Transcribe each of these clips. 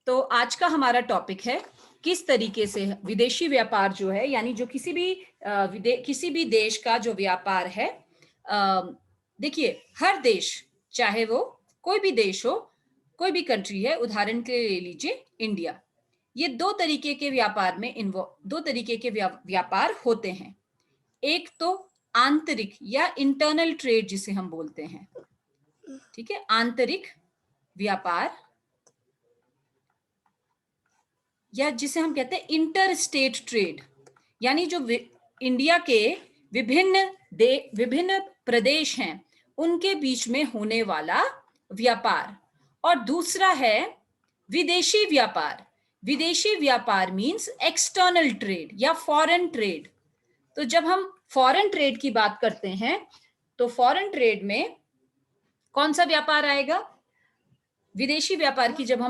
तो आज का हमारा टॉपिक है किस तरीके से विदेशी व्यापार जो है, यानी जो किसी भी देश का जो व्यापार है। देखिए, हर देश, चाहे वो कोई भी देश हो, कोई भी कंट्री है, उदाहरण के लिए ले लीजिए इंडिया। ये दो तरीके के व्यापार होते हैं। एक तो आंतरिक या इंटरनल ट्रेड जिसे हम बोलते हैं, ठीक है, आंतरिक व्यापार, या जिसे हम कहते हैं इंटर स्टेट ट्रेड, यानी जो इंडिया के विभिन्न प्रदेश हैं उनके बीच में होने वाला व्यापार। और दूसरा है विदेशी व्यापार। विदेशी व्यापार मींस एक्सटर्नल ट्रेड या फॉरेन ट्रेड। तो जब हम फॉरेन ट्रेड की बात करते हैं तो फॉरेन ट्रेड में कौन सा व्यापार आएगा? विदेशी व्यापार की जब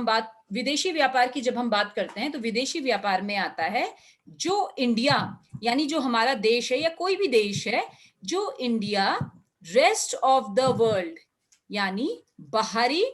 हम बात करते हैं तो विदेशी व्यापार में आता है जो इंडिया, यानी जो हमारा देश है या कोई भी देश है, जो India rest of the world यानी बाहरी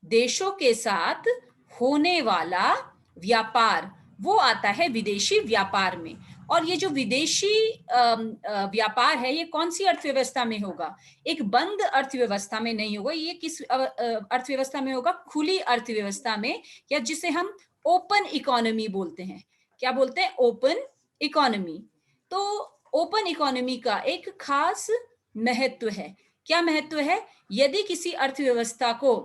देशों के साथ होने वाला व्यापार, वो आता है विदेशी व्यापार में। और ये जो विदेशी व्यापार है, ये कौन सी अर्थव्यवस्था में होगा? एक बंद अर्थव्यवस्था में नहीं होगा। ये किस अर्थव्यवस्था में होगा? खुली अर्थव्यवस्था में, या जिसे हम ओपन इकोनॉमी बोलते हैं। क्या बोलते हैं? Open economy. तो ओपन इकोनॉमी का एक खास महत्व है। क्या महत्व है? यदि किसी अर्थव्यवस्था को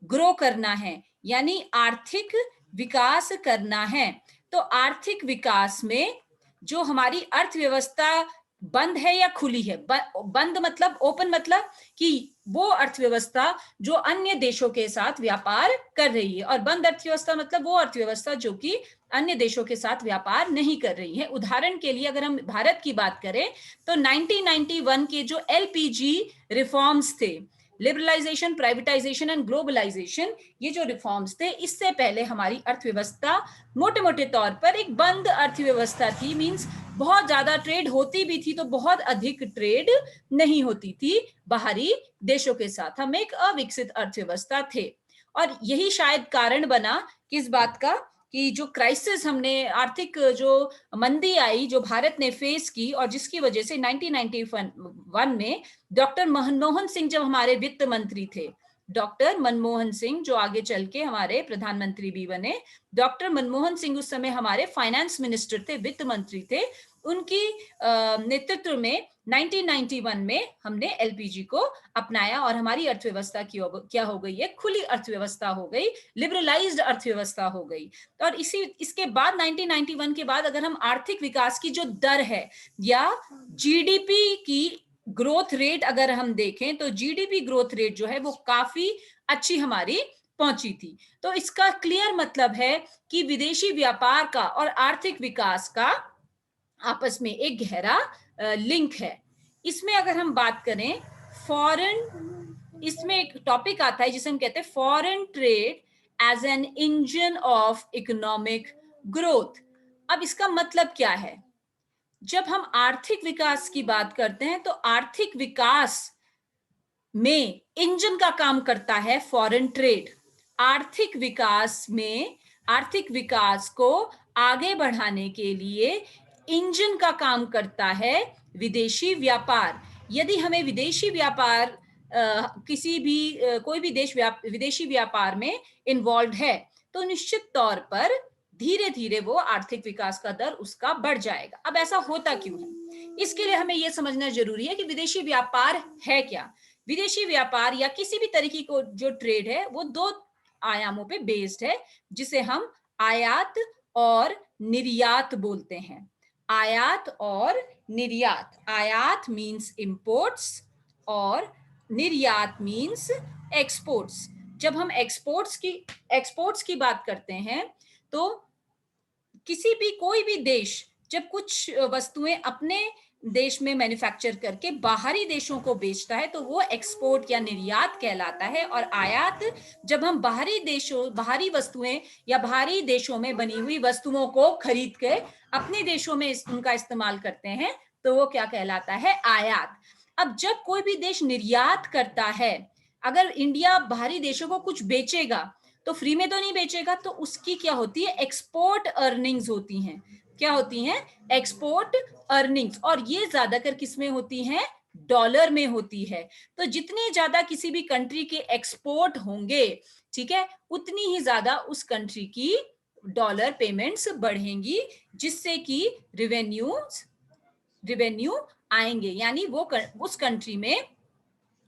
ग्रो करना है, यानी आर्थिक विकास करना है, तो आर्थिक विकास में जो हमारी अर्थव्यवस्था बंद है या खुली है, बंद मतलब ओपन मतलब कि वो अर्थव्यवस्था जो अन्य देशों के साथ व्यापार कर रही है, और बंद अर्थव्यवस्था मतलब वो अर्थव्यवस्था जो कि अन्य देशों के साथ व्यापार नहीं कर रही है। उदाहरण के लिए अगर हम भारत की बात करें तो 1991 के जो एलपीजी रिफॉर्म्स थे, लिबरलाइजेशन, प्राइवेटाइजेशन एंड ग्लोबलाइजेशन, ये जो रिफॉर्म्स थे, इससे पहले हमारी अर्थव्यवस्था मोटे मोटे तौर पर एक बंद अर्थव्यवस्था थी। मींस बहुत ज्यादा ट्रेड होती भी थी तो बहुत अधिक ट्रेड नहीं होती थी बाहरी देशों के साथ। हम एक अविकसित अर्थव्यवस्था थे, और यही शायद कारण बना किस बात का, कि जो क्राइसिस हमने, आर्थिक जो मंदी आई जो भारत ने फेस की, और जिसकी वजह से 1991 में डॉक्टर मनमोहन सिंह जब हमारे वित्त मंत्री थे, डॉक्टर मनमोहन सिंह जो आगे चल के हमारे प्रधानमंत्री भी बने, डॉक्टर मनमोहन सिंह उस समय हमारे फाइनेंस मिनिस्टर थे, वित्त मंत्री थे। उनकी नेतृत्व में 1991 में हमने एलपीजी को अपनाया और हमारी अर्थव्यवस्था क्या हो गई है? खुली अर्थव्यवस्था हो गई, लिबरलाइज्ड अर्थव्यवस्था हो गई। और इसके बाद 1991 के बाद अगर हम आर्थिक विकास की जो दर है या जीडीपी की ग्रोथ रेट अगर हम देखें तो जीडीपी ग्रोथ रेट जो है वो काफी अच्छी हमारी पहुंची थी। तो इसका क्लियर मतलब है कि विदेशी व्यापार का और आर्थिक विकास का आपस में एक गहरा लिंक है। इसमें अगर हम बात करें फॉरेन, इसमें एक टॉपिक आता है जिसे हम कहते हैं foreign trade as an engine of economic growth. अब इसका मतलब क्या है? जब हम आर्थिक विकास की बात करते हैं तो आर्थिक विकास में इंजन का काम करता है फॉरेन ट्रेड। आर्थिक विकास में, आर्थिक विकास को आगे बढ़ाने के लिए इंजन का काम करता है विदेशी व्यापार। यदि हमें विदेशी व्यापार कोई भी देश विदेशी व्यापार में इन्वॉल्व है तो निश्चित तौर पर धीरे धीरे वो आर्थिक विकास का दर उसका बढ़ जाएगा। अब ऐसा होता क्यों है? इसके लिए हमें यह समझना जरूरी है कि विदेशी व्यापार है क्या। विदेशी व्यापार या किसी भी तरीके को जो ट्रेड है वो दो आयामों पे बेस्ड है, जिसे हम आयात और निर्यात बोलते हैं। आयात और निर्यात। आयात मींस इंपोर्ट्स और निर्यात मींस एक्सपोर्ट्स। जब हम एक्सपोर्ट्स की बात करते हैं तो कोई भी देश जब कुछ वस्तुएं अपने देश में मैन्युफैक्चर करके बाहरी देशों को बेचता है तो वो एक्सपोर्ट या निर्यात कहलाता है। और आयात, जब हम बाहरी वस्तुएं या बाहरी देशों में बनी हुई वस्तुओं को खरीद के अपने देशों में उनका इस्तेमाल करते हैं तो वो क्या कहलाता है? आयात। अब जब कोई भी देश निर्यात करता है, अगर इंडिया बाहरी देशों को कुछ बेचेगा तो फ्री में तो नहीं बेचेगा, तो उसकी क्या होती है, एक्सपोर्ट अर्निंग्स होती हैं। क्या होती हैं, एक्सपोर्ट अर्निंग्स। और ये ज्यादातर किस में होती हैं, डॉलर में होती है। तो जितनी ज्यादा किसी भी कंट्री के एक्सपोर्ट होंगे, ठीक है, उतनी ही ज्यादा उस कंट्री की डॉलर पेमेंट्स बढ़ेंगी, जिससे कि रिवेन्यू आएंगे, यानी वो उस कंट्री में,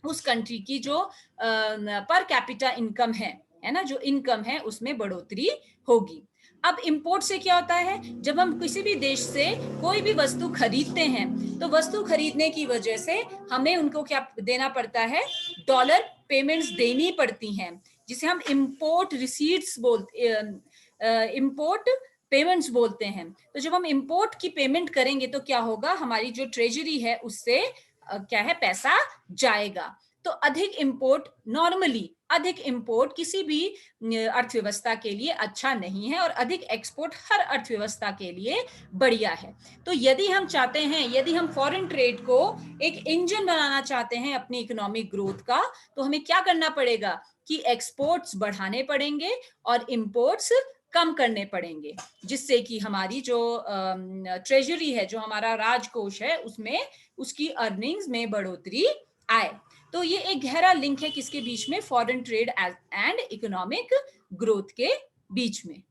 उस कंट्री की जो पर कैपिटा इनकम है ना, जो इनकम है उसमें बढ़ोतरी होगी। अब इंपोर्ट से क्या होता है, जब हम किसी भी देश से कोई भी वस्तु खरीदते हैं, तो वस्तु खरीदने की वजह से हमें उनको क्या देना पड़ता है, डॉलर पेमेंट्स देनी पड़ती हैं, जिसे हम इंपोर्ट रिसीट्स बोलते, इंपोर्ट पेमेंट्स बोलते हैं। तो जब हम इंपोर्ट की पेमेंट करेंगे तो क्या होगा, हमारी जो ट्रेजरी है उससे क्या है, पैसा जाएगा। तो अधिक इंपोर्ट, नॉर्मली अधिक इंपोर्ट किसी भी अर्थव्यवस्था के लिए अच्छा नहीं है, और अधिक एक्सपोर्ट हर अर्थव्यवस्था के लिए बढ़िया है। तो यदि हम चाहते हैं, यदि हम फॉरेन ट्रेड को एक इंजन बनाना चाहते हैं अपनी इकोनॉमिक ग्रोथ का, तो हमें क्या करना पड़ेगा कि एक्सपोर्ट्स बढ़ाने पड़ेंगे और इंपोर्ट्स कम करने पड़ेंगे, जिससे कि हमारी जो ट्रेजरी है, जो हमारा राजकोष है, उसमें उसकी अर्निंग्स में बढ़ोतरी आए। तो ये एक गहरा लिंक है किसके बीच में, foreign trade and economic growth के बीच में।